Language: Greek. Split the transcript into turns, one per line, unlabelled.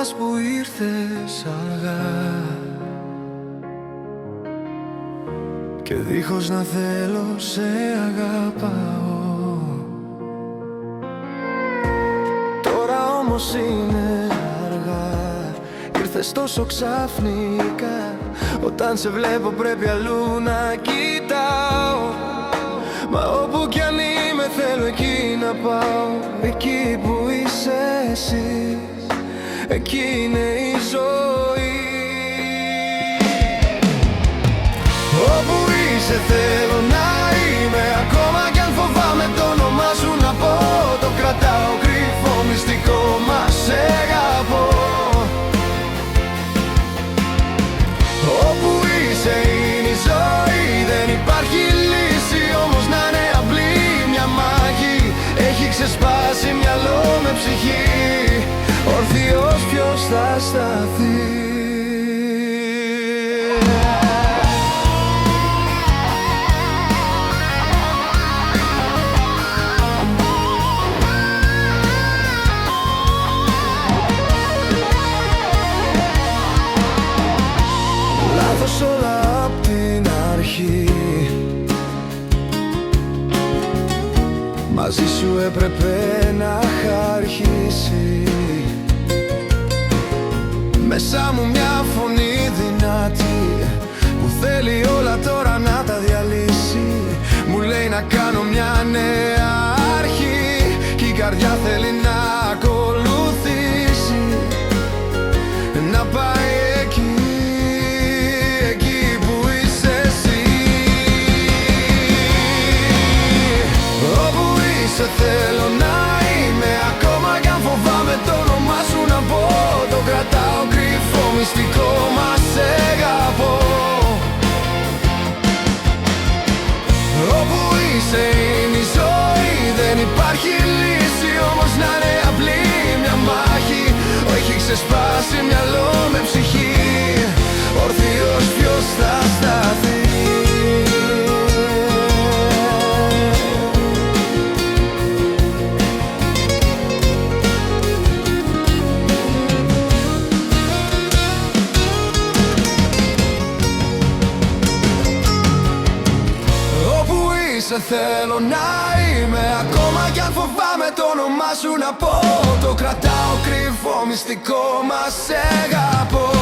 πας που ήρθες αργά και δίχως να θέλω σε αγαπάω. Τώρα όμως είναι αργά, ήρθες τόσο ξαφνικά. Όταν σε βλέπω πρέπει αλλού να κοιτάω, μα όπου κι αν είμαι θέλω εκεί να πάω. Εκεί που είσαι εσύ, εκεί είναι η ζωή. Όπου είσαι θέλω να είμαι, ακόμα κι αν φοβάμαι το όνομά σου να πω. Το κρατάω κρυφό μυστικό, μα σε αγαπώ. Όπου είσαι είναι η ζωή, δεν υπάρχει λύση, όμως να είναι απλή μια μάχη. Έχει ξεσπάσει μυαλό με ψυχή, ορθίος ποιος θα σταθεί. Λάθος όλα απ' την αρχή, μαζί σου έπρεπε να είχα αρχίσει. Μέσα μου μια φωνή δυνατή που θέλει όλα τώρα να τα διαλύσει. Μου λέει να κάνω μια νέα αρχή κι η καρδιά θέλει να ακολουθήσει, να πάει εκεί, εκεί που είσαι εσύ. Όπου είσαι θέλω να είμαι, ακόμα κι αν φοβάμαι το όνομά σου να πω. Το κρατάω κρυφό μυστικό, μα σε αγαπώ. Όπου είσαι είναι η ζωή, δεν υπάρχει λύση, όμως να είναι απλή μια μάχη. Έχει ξεσπάσει μυαλό με ψυχή, ορθίος ποιος θα σταθεί. Θέλω να είμαι, ακόμα κι αν φοβάμαι το όνομά σου να πω. Το κρατάω κρυφό μυστικό, μα σε αγαπώ.